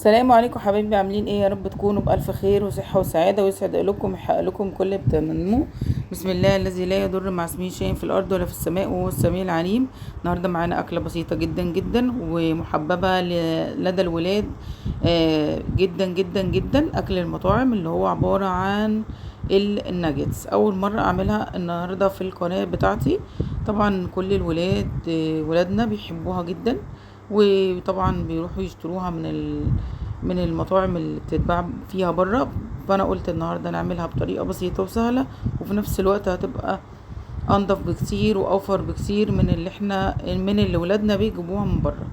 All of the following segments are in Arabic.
السلام عليكم حبايبي، عاملين ايه؟ يا رب تكونوا بألف خير وصحة وسعادة، ويسعد قلوبكم ويحقق لكم كل بتمنوه. بسم الله الذي لا يضر مع اسمه شيء في الأرض ولا في السماء، وهو السميع العليم. النهارده معانا أكلة بسيطة جدا جدا ومحببة لدى الولاد جدا جدا جدا. أكل المطاعم اللي هو عبارة عن الناجتس. أول مرة أعملها النهارده في القناة بتاعتي. طبعا كل الولاد ولادنا بيحبوها جدا، وطبعا بيروحوا يشتروها من المطاعم اللي بتتباع فيها بره. فانا قلت النهارده نعملها بطريقه بسيطه وسهله، وفي نفس الوقت هتبقى انضف بكتير واوفر بكتير من اللي ولادنا بيجيبوها من بره.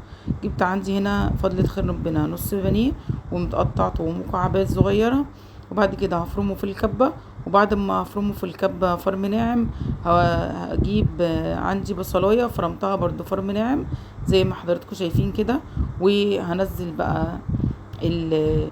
جبت عندي هنا فضلة خير ربنا نص بانيه ومتقطع ومكعبات صغيره، وبعد كده هفرمه في الكبه. وبعد ما هفرمه في الكبه فرم ناعم، هجيب عندي بصلايه فرمتها برضو فرم ناعم زي ما حضراتكم شايفين كده. وهنزل بقى ال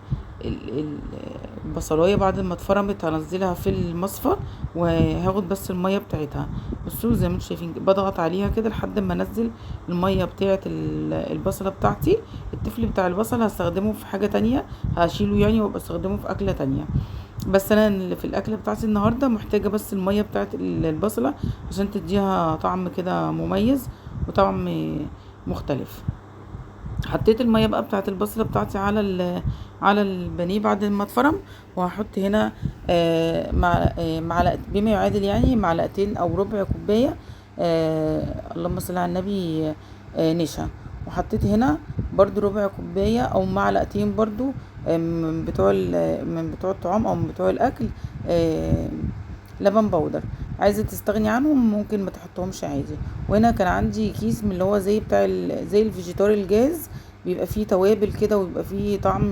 البصلايه بعد ما اتفرمت هنزلها في المصفى، وهاخد بس الميه بتاعتها. بصوا زي ما انتم شايفين بضغط عليها كده لحد ما انزل الميه بتاعت البصله بتاعتي. التفل بتاع البصل هستخدمه في حاجه تانية، هشيله يعني وابقى استخدمه في اكله تانية. بس انا اللي في الاكله بتاعتي النهارده محتاجه بس الميه بتاعت البصله عشان تديها طعم كده مميز وطعم مختلف. حطيت الميه بقى بتاعت البصله بتاعتي على البانيه بعد ما اتفرم. وهحط هنا معلقه بما يعادل يعني معلقتين او ربع كوبايه، اللهم صل على النبي، نشا. وحطيت هنا برضو ربع كوبايه او معلقتين برضو من بتوع الطعام او من بتوع الاكل، لبن بودر. عايزه تستغني عنهم ممكن ما تحطهمش عادي. وهنا كان عندي كيس من اللي هو زي الفيجيتار الجاهز، بيبقى فيه توابل كده ويبقى فيه طعم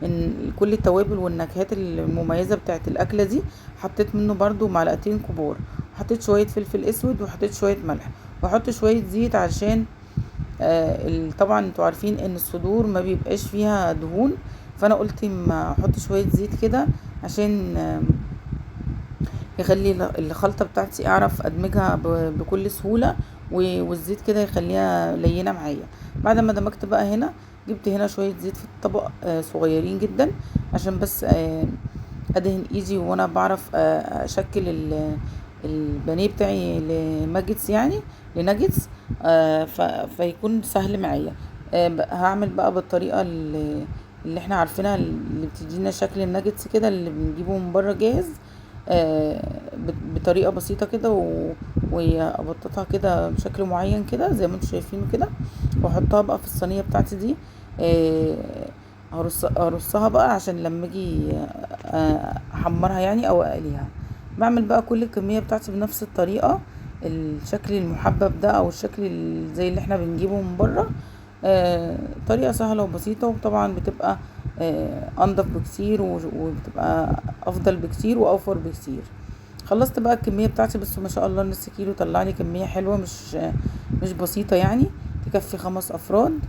من كل التوابل والنكهات المميزه بتاعت الاكله دي. حطيت منه برضو معلقتين كبار، وحطيت شويه فلفل اسود وحطيت شويه ملح، واحط شويه زيت عشان طبعا انتوا عارفين ان الصدور ما بيبقاش فيها دهون. فانا قلت ما احط شويه زيت كده عشان يخلي الخلطة بتاعتي اعرف ادمجها بكل سهولة، والزيت كده يخليها لينة معايا. بعد ما دمجت بقى هنا جبت هنا شوية زيت في الطبق صغيرين جدا، عشان بس ادهن ايدي وانا بعرف اشكل البانيه بتاعي لماجتس يعني لناجتس، فيكون سهل معايا. هعمل بقى بالطريقة اللي احنا عارفينها، اللي بتدينا شكل الناجتس كده اللي بنجيبه من بره جاهز، بطريقه بسيطه كده وابططها كده بشكل معين كده زي ما انتم شايفين كده. واحطها بقى في الصينيه بتاعتي دي. هرصها بقى عشان لما اجي احمرها يعني او اقليها. بعمل بقى كل الكميه بتاعتي بنفس الطريقه، الشكل المحبب ده او الشكل زي اللي احنا بنجيبه من بره. طريقه سهله وبسيطه، وطبعا بتبقى انضف بكتير وبتبقى افضل بكتير واوفر بكتير. خلصت بقى الكميه بتاعتي، بس ما شاء الله نص كيلو طلع لي كميه حلوه، مش بسيطه يعني، تكفي 5 افراد.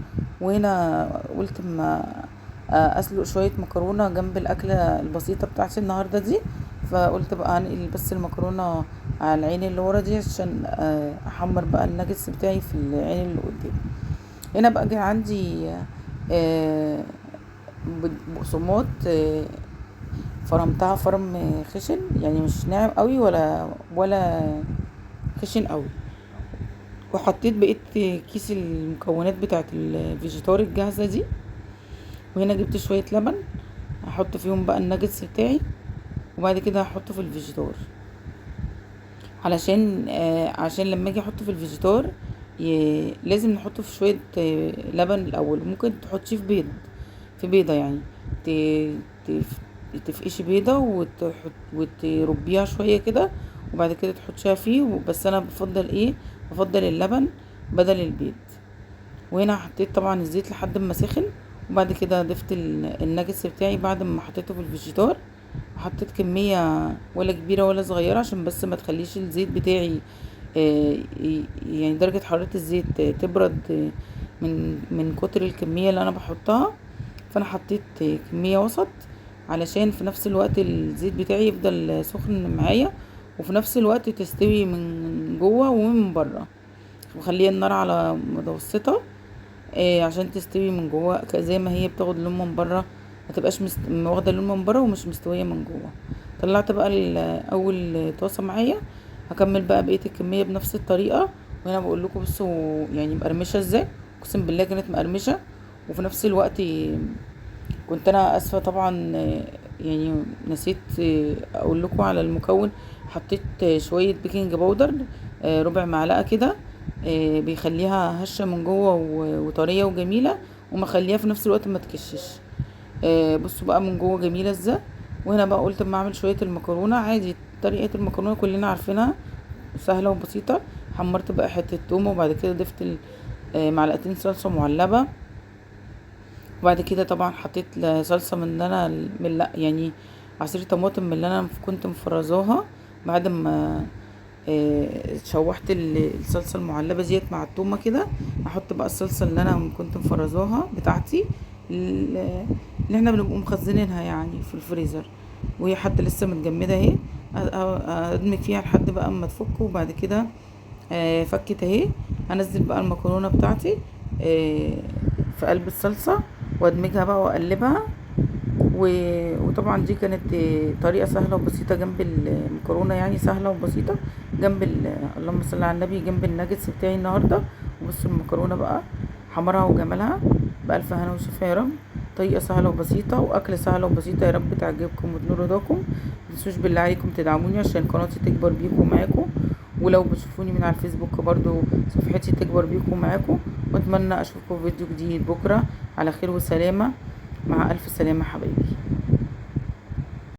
وهنا قلت ما اسلق شويه مكرونه جنب الاكله البسيطه بتاعتي النهارده دي. فقلت بقى هنقل بس المكرونه على العين اللي ورا دي عشان احمر بقى الناجتس بتاعي في العين اللي قدام. هنا بقى جه عندي آه، بقسماط، فرمتها فرم خشن يعني مش ناعم قوي ولا خشن قوي. وحطيت بقيت كيس المكونات بتاعت الفيجيتار الجاهزة دي. وهنا جبت شوية لبن هحط فيهم بقى الناجتس بتاعي، وبعد كده هحطه في الفيجيتار عشان لما اجي احطه في الفيجيتار لازم نحطه في شوية لبن الاول. ممكن تحطيه في بيضة يعني، تفقشي بيضة وتربيها شوية كده، وبعد كده تحطيها فيه. بس انا بفضل اللبن بدل البيض. وهنا حطيت طبعا الزيت لحد ما سخن، وبعد كده ضفت الناجتس بتاعي بعد ما حطيته في الفيجيتار. حطيت كمية ولا كبيرة ولا صغيرة عشان بس ما تخليش الزيت بتاعي يعني درجة حرارة الزيت تبرد من كتر الكمية اللي انا بحطها. فانا حطيت كمية وسط علشان في نفس الوقت الزيت بتاعي يفضل سخن معايا، وفي نفس الوقت تستوي من جوه ومن بره. وخليه النار على متوسطة عشان تستوي من جوه زي ما هي بتاخد لون من بره، ما تبقاش واخده لون من بره ومش مستويه من جوه. طلعت بقى اول طاسه معايا، هكمل بقى بقيه الكميه بنفس الطريقه. وهنا بقول لكم بصوا يعني مقرمشه ازاي، اقسم بالله كانت مقرمشه. وفي نفس الوقت كنت انا اسفه طبعا، يعني نسيت اقول لكم على المكون. حطيت شويه بيكنج باودر، ربع معلقه كده، بيخليها هشه من جوه وطريه وجميله، ومخليها في نفس الوقت ما تكشش. بصوا بقى من جوه جميله ازاي. وهنا بقى قلت اما اعمل شويه المكرونه عادي، طريقه المكرونه كلنا عارفينها، سهله وبسيطه. حمرت بقى حته توم، وبعد كده ضفت معلقتين صلصه معلبه. وبعد كده طبعا حطيت صلصه من اللي انا يعني عصير طماطم من اللي انا كنت مفرزاها بعد ما شوحت الصلصه المعلبه ديت مع التومه كده. احط بقى الصلصه اللي انا كنت مفرزاها بتاعتي، اللي احنا بنبقى مخزنينها يعني في الفريزر، وهي حتى لسه متجمده اهي. ادمج فيها لحد بقى اما تفك. وبعد كده فكت اهي. هنزل بقى المكرونه بتاعتي في قلب الصلصه، وادمجها بقى واقلبها. وطبعا دي كانت طريقه سهله وبسيطه جنب المكرونه، يعني سهله وبسيطه جنب اللهم صل على النبي، جنب الناجتس بتاعي النهارده. وبصوا المكرونه بقى حمرها وجمالها، بألف هنا وشفا يا رب. طريقه سهله وبسيطه واكله سهله وبسيطه، يا رب تعجبكم وتنور رضاكم. متنسوش بالله عليكم تدعموني عشان قناتي تكبر بيكم ومعاكم، ولو بتشوفوني من على الفيسبوك برضو صفحتي تكبر بيكم ومعاكم. واتمنى اشوفكم في فيديو جديد بكره على خير وسلامه. مع الف سلامه حبايبي.